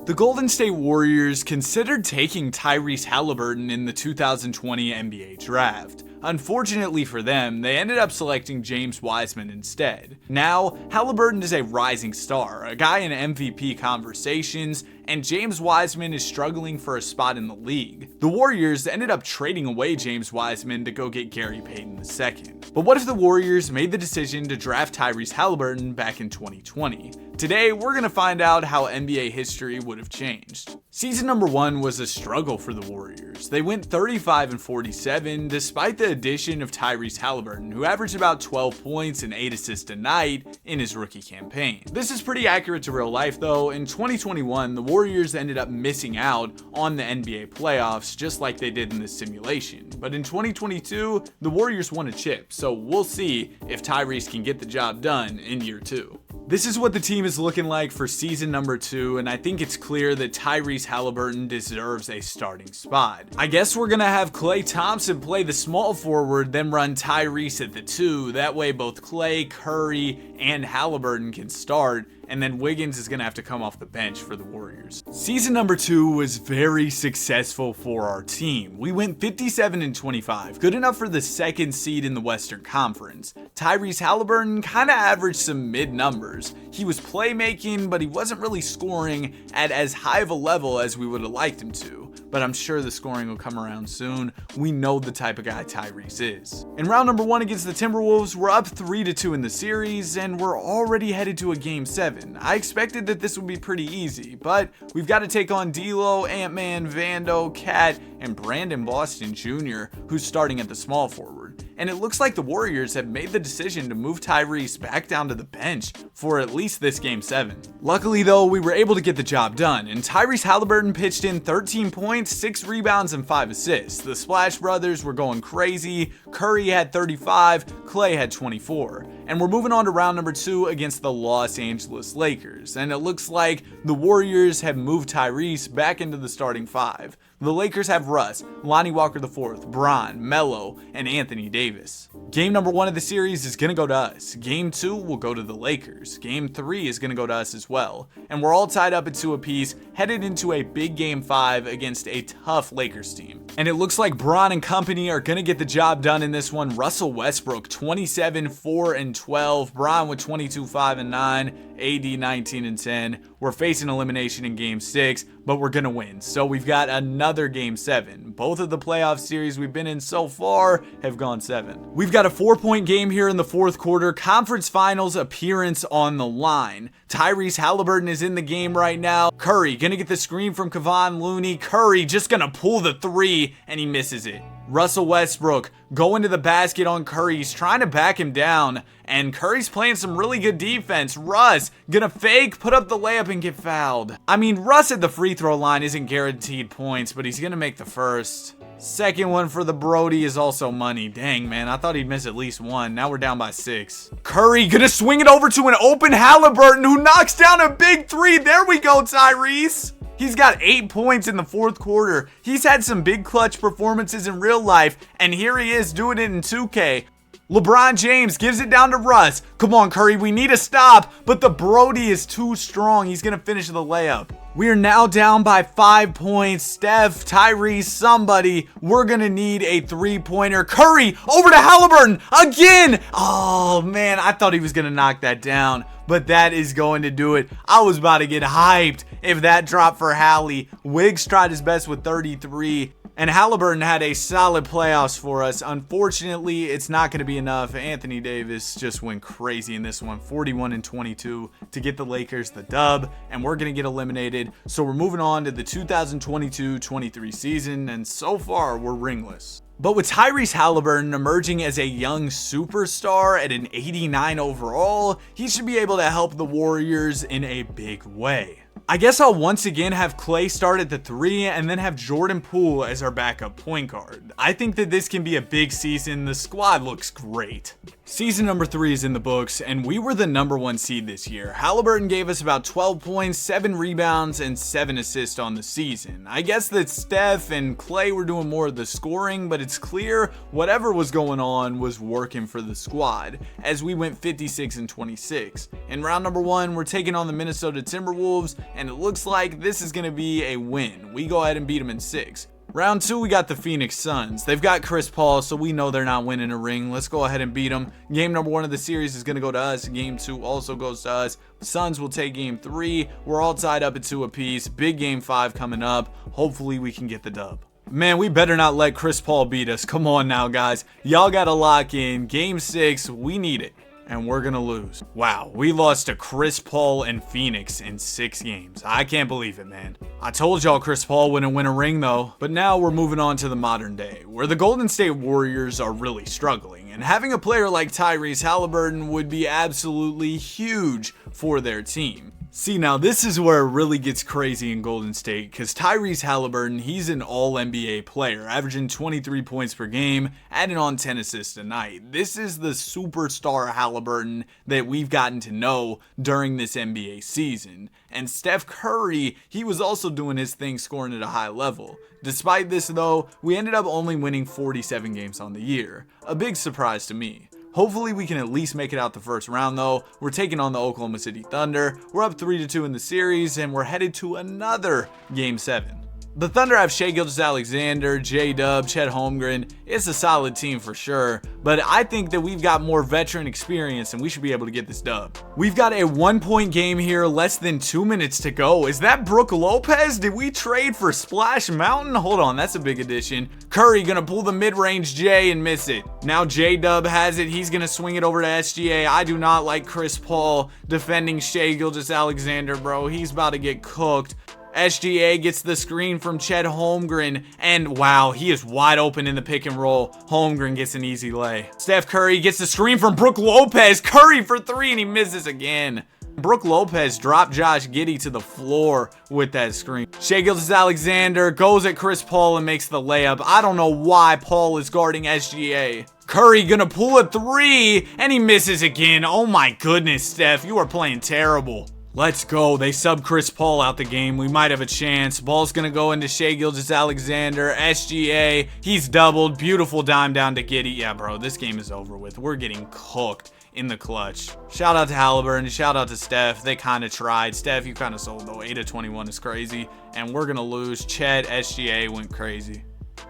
The Golden State Warriors considered taking Tyrese Haliburton in the 2020 NBA draft. Unfortunately for them, they ended up selecting James Wiseman instead. Now, Haliburton is a rising star, a guy in MVP conversations, and James Wiseman is struggling for a spot in the league. The Warriors ended up trading away James Wiseman to go get Gary Payton II. But what if the Warriors made the decision to draft Tyrese Haliburton back in 2020? Today, we're going to find out how NBA history would have changed. Season number 1 was a struggle for the Warriors. They went 35-47 despite the addition of Tyrese Haliburton, who averaged about 12 points and 8 assists a night in his rookie campaign. This is pretty accurate to real life though. In 2021, the Warriors ended up missing out on the NBA playoffs just like they did in this simulation. But in 2022, the Warriors won a chip, so we'll see if Tyrese can get the job done in year 2. This is what the team is looking like for season number 2, and I think it's clear that Tyrese Haliburton deserves a starting spot. I guess we're gonna have Klay Thompson play the small forward, then run Tyrese at the 2. That way both Klay, Curry, and Haliburton can start, and then Wiggins is gonna have to come off the bench for the Warriors. Season number 2 was very successful for our team. We went 57-25, good enough for the 2nd seed in the Western Conference. Tyrese Haliburton kinda averaged some mid numbers. He was playmaking, but he wasn't really scoring at as high of a level as we would have liked him to. But I'm sure the scoring will come around soon. We know the type of guy Tyrese is. In round number 1 against the Timberwolves, we're up 3-2 in the series, and we're already headed to a game 7. I expected that this would be pretty easy, but we've got to take on D'Lo, Ant-Man, Vando, Cat, and Brandon Boston Jr., who's starting at the small forward. And it looks like the Warriors have made the decision to move Tyrese back down to the bench for at least this game 7. Luckily though, we were able to get the job done, and Tyrese Haliburton pitched in 13 points, 6 rebounds, and 5 assists. The Splash Brothers were going crazy. Curry had 35, Klay had 24. And we're moving on to round number 2 against the Los Angeles Lakers. And it looks like the Warriors have moved Tyrese back into the starting 5. The Lakers have Russ, Lonnie Walker IV, Bron, Melo, and Anthony Davis. Game number 1 of the series is going to go to us. Game 2 will go to the Lakers. Game 3 is going to go to us as well. And we're all tied up at 2 apiece, headed into a big game 5 against a tough Lakers team. And it looks like Bron and company are going to get the job done in this one. Russell Westbrook, 27, 4, and 12. Bron with 22, 5, and 9. AD 19 and 10. We're facing elimination in game 6, but we're gonna win. So we've got another game 7. Both of the playoff series we've been in so far have gone 7. We've got a 4-point game here in the 4th quarter. Conference finals appearance on the line. Tyrese Haliburton is in the game right now. Curry gonna get the screen from Kevon Looney. Curry just gonna pull the 3 and he misses it. Russell Westbrook going to the basket on Curry. He's trying to back him down, and Curry's playing some really good defense. Russ gonna fake, put up the layup, and get fouled. I mean, Russ at the free throw line isn't guaranteed points, but he's gonna make the first. Second one for the Brody is also money. Dang, man, I thought he'd miss at least 1. Now we're down by 6. Curry gonna swing it over to an open Haliburton, who knocks down a big 3. There we go, Tyrese. He's got 8 points in the 4th quarter. He's had some big clutch performances in real life, and here he is doing it in 2K. LeBron James gives it down to Russ. Come on, Curry, we need a stop, but the Brody is too strong. He's going to finish the layup. We are now down by 5 points. Steph, Tyrese, somebody. We're going to need a 3-pointer. Curry over to Haliburton again. Oh, man, I thought he was going to knock that down, but that is going to do it. I was about to get hyped if that dropped for Hallie. Wiggs tried his best with 33. And Haliburton had a solid playoffs for us. Unfortunately, it's not going to be enough. Anthony Davis just went crazy in this one, 41-22 to get the Lakers the dub, and we're going to get eliminated. So we're moving on to the 2022-23 season, and so far we're ringless. But with Tyrese Haliburton emerging as a young superstar at an 89 overall, he should be able to help the Warriors in a big way. I guess I'll once again have Klay start at the 3 and then have Jordan Poole as our backup point guard. I think that this can be a big season. The squad looks great. Season number 3 is in the books, and we were the number 1 seed this year. Haliburton gave us about 12 points, 7 rebounds, and 7 assists on the season. I guess that Steph and Klay were doing more of the scoring, but it's clear whatever was going on was working for the squad, as we went 56-26. In round number 1, we're taking on the Minnesota Timberwolves, and it looks like this is going to be a win. We go ahead and beat them in 6. Round 2, we got the Phoenix Suns. They've got Chris Paul, so we know they're not winning a ring. Let's go ahead and beat them. Game number 1 of the series is going to go to us. Game 2 also goes to us. Suns will take game 3. We're all tied up at 2 apiece. Big game 5 coming up. Hopefully we can get the dub. Man, we better not let Chris Paul beat us. Come on now, guys. Y'all got to lock in. Game 6, we need it. And we're going to lose. Wow, we lost to Chris Paul and Phoenix in 6 games. I can't believe it, man. I told y'all Chris Paul wouldn't win a ring, though. But now we're moving on to the modern day, where the Golden State Warriors are really struggling. And having a player like Tyrese Haliburton would be absolutely huge for their team. See, now this is where it really gets crazy in Golden State, because Tyrese Haliburton, he's an all-NBA player, averaging 23 points per game, adding on 10 assists a night. This is the superstar Haliburton that we've gotten to know during this NBA season. And Steph Curry, he was also doing his thing, scoring at a high level. Despite this, though, we ended up only winning 47 games on the year. A big surprise to me. Hopefully we can at least make it out the first round, though. We're taking on the Oklahoma City Thunder. We're up 3-2 in the series, and we're headed to another Game 7. The Thunder have Shai Gilgeous-Alexander, J-Dub, Chet Holmgren. It's a solid team for sure, but I think that we've got more veteran experience and we should be able to get this dub. We've got a 1-point game here, less than 2 minutes to go. Is that Brook Lopez? Did we trade for Splash Mountain? Hold on, that's a big addition. Curry gonna pull the mid-range J and miss it. Now J-Dub has it. He's gonna swing it over to SGA. I do not like Chris Paul defending Shai Gilgeous-Alexander, bro. He's about to get cooked. SGA gets the screen from Chet Holmgren, and wow, he is wide open in the pick and roll. Holmgren gets an easy lay. Steph Curry gets the screen from Brook Lopez. Curry for 3, and he misses again. Brook Lopez dropped Josh Giddey to the floor with that screen. Shai Gilgeous-Alexander goes at Chris Paul and makes the layup. I don't know why Paul is guarding SGA. Curry gonna pull a 3, and he misses again. Oh my goodness, Steph, you are playing terrible. Let's go. They sub Chris Paul out the game. We might have a chance. Ball's going to go into Shai Gilgeous-Alexander. SGA. He's doubled. Beautiful dime down to Giddey. Yeah, bro. This game is over with. We're getting cooked in the clutch. Shout out to Haliburton. Shout out to Steph. They kind of tried. Steph, you kind of sold though. 8 of 21 is crazy. And we're going to lose. Chet, SGA went crazy.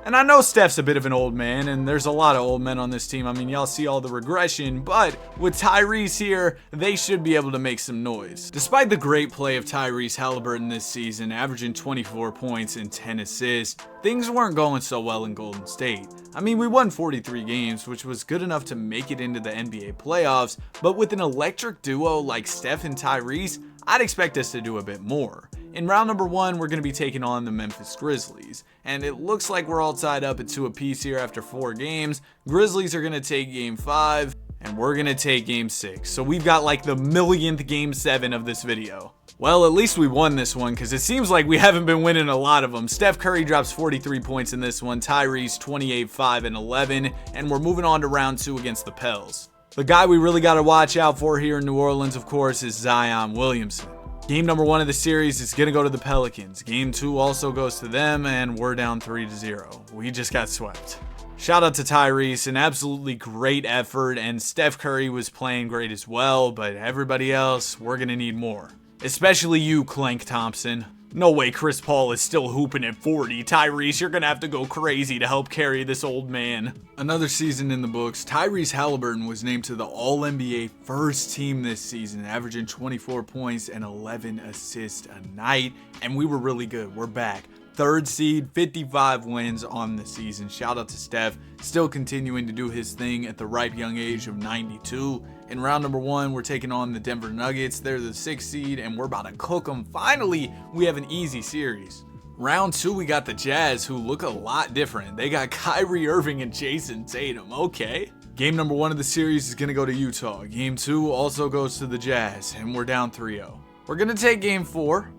And I know Steph's a bit of an old man, and there's a lot of old men on this team. I mean, y'all see all the regression, but with Tyrese here, they should be able to make some noise. Despite the great play of Tyrese Haliburton this season, averaging 24 points and 10 assists, things weren't going so well in Golden State. I mean, we won 43 games, which was good enough to make it into the NBA playoffs, but with an electric duo like Steph and Tyrese, I'd expect us to do a bit more. In round number 1, we're going to be taking on the Memphis Grizzlies, and it looks like we're all tied up at 2 apiece here after 4 games. Grizzlies are going to take game 5, and we're going to take game 6. So we've got like the millionth game 7 of this video. Well, at least we won this one, because it seems like we haven't been winning a lot of them. Steph Curry drops 43 points in this one, Tyrese 28, 5, and 11, and we're moving on to round 2 against the Pels. The guy we really got to watch out for here in New Orleans, of course, is Zion Williamson. Game number 1 of the series is going to go to the Pelicans. Game 2 also goes to them, and we're down 3-0. We just got swept. Shout out to Tyrese, an absolutely great effort, and Steph Curry was playing great as well, but everybody else, we're going to need more. Especially you, Clank Thompson. No way Chris Paul is still hooping at 40. Tyrese, you're going to have to go crazy to help carry this old man. Another season in the books. Tyrese Haliburton was named to the All-NBA first team this season, averaging 24 points and 11 assists a night. And we were really good. We're back. 3rd seed, 55 wins on the season. Shout out to Steph, still continuing to do his thing at the ripe young age of 92. In round number 1, we're taking on the Denver Nuggets. They're the 6th seed, and we're about to cook them. Finally, we have an easy series. Round 2, we got the Jazz, who look a lot different. They got Kyrie Irving and Jason Tatum. Okay. Game number 1 of the series is going to go to Utah. Game 2 also goes to the Jazz, and we're down 3-0. We're going to take game 4,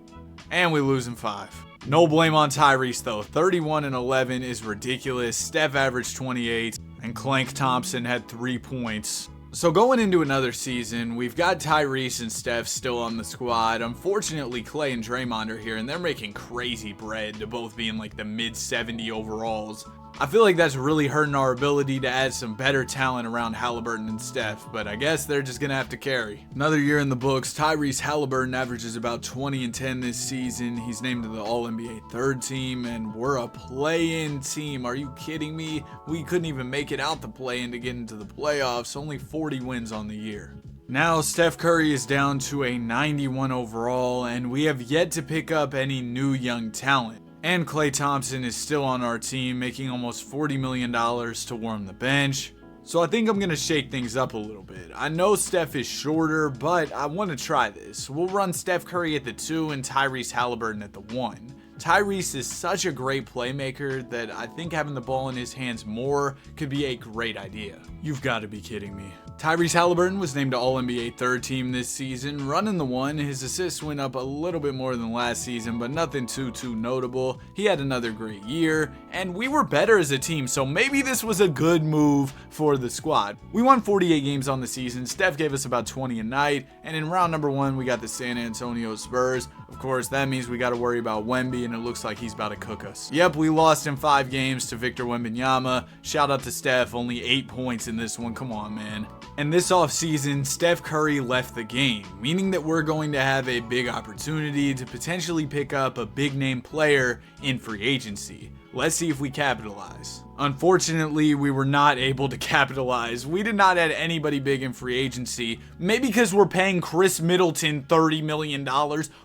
and we lose in 5. No blame on Tyrese though. 31 and 11 is ridiculous. Steph averaged 28, and Clank Thompson had 3 points. So going into another season, we've got Tyrese and Steph still on the squad. Unfortunately, Clay and Draymond are here, and they're making crazy bread to both be in like the mid-70 overalls. I feel like that's really hurting our ability to add some better talent around Haliburton and Steph, but I guess they're just gonna have to carry. Another year in the books, Tyrese Haliburton averages about 20 and 10 this season. He's named to the All-NBA third team, and we're a play-in team. Are you kidding me? We couldn't even make it out the play-in to get into the playoffs, only 40 wins on the year. Now, Steph Curry is down to a 91 overall, and we have yet to pick up any new young talent. And Klay Thompson is still on our team, making almost $40 million to warm the bench. So I think I'm going to shake things up a little bit. I know Steph is shorter, but I want to try this. We'll run Steph Curry at the 2 and Tyrese Haliburton at the 1. Tyrese is such a great playmaker that I think having the ball in his hands more could be a great idea. You've got to be kidding me. Tyrese Haliburton was named to All-NBA third team this season, running the 1. His assists went up a little bit more than last season, but nothing too notable. He had another great year, and we were better as a team, so maybe this was a good move for the squad. We won 48 games on the season. Steph gave us about 20 a night, and in round number 1, we got the San Antonio Spurs. Of course, that means we got to worry about Wemby, and it looks like he's about to cook us. Yep, we lost in 5 games to Victor Wembanyama. Shout out to Steph, only 8 points in this one. Come on, man. And this offseason, Steph Curry left the game, meaning that we're going to have a big opportunity to potentially pick up a big name player in free agency. Let's see if we capitalize. Unfortunately, we were not able to capitalize. We did not add anybody big in free agency. Maybe because we're paying Chris Middleton $30 million.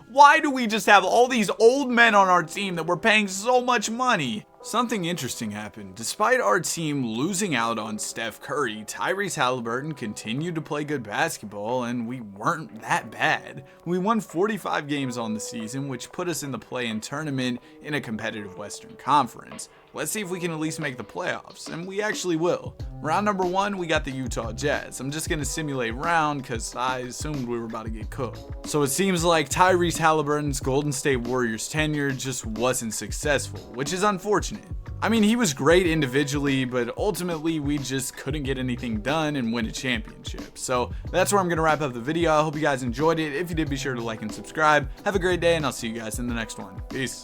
Why do we just have all these old men on our team that we're paying so much money? Something interesting happened. Despite our team losing out on Steph Curry, Tyrese Haliburton continued to play good basketball, and we weren't that bad. We won 45 games on the season, which put us in the play-in tournament in a competitive Western Conference. Let's see if we can at least make the playoffs, and we actually will. Round number 1, we got the Utah Jazz. I'm just going to simulate round because I assumed we were about to get cooked. So it seems like Tyrese Haliburton's Golden State Warriors tenure just wasn't successful, which is unfortunate. I mean, he was great individually, but ultimately we just couldn't get anything done and win a championship. So that's where I'm going to wrap up the video. I hope you guys enjoyed it. If you did, be sure to like and subscribe. Have a great day, and I'll see you guys in the next one. Peace.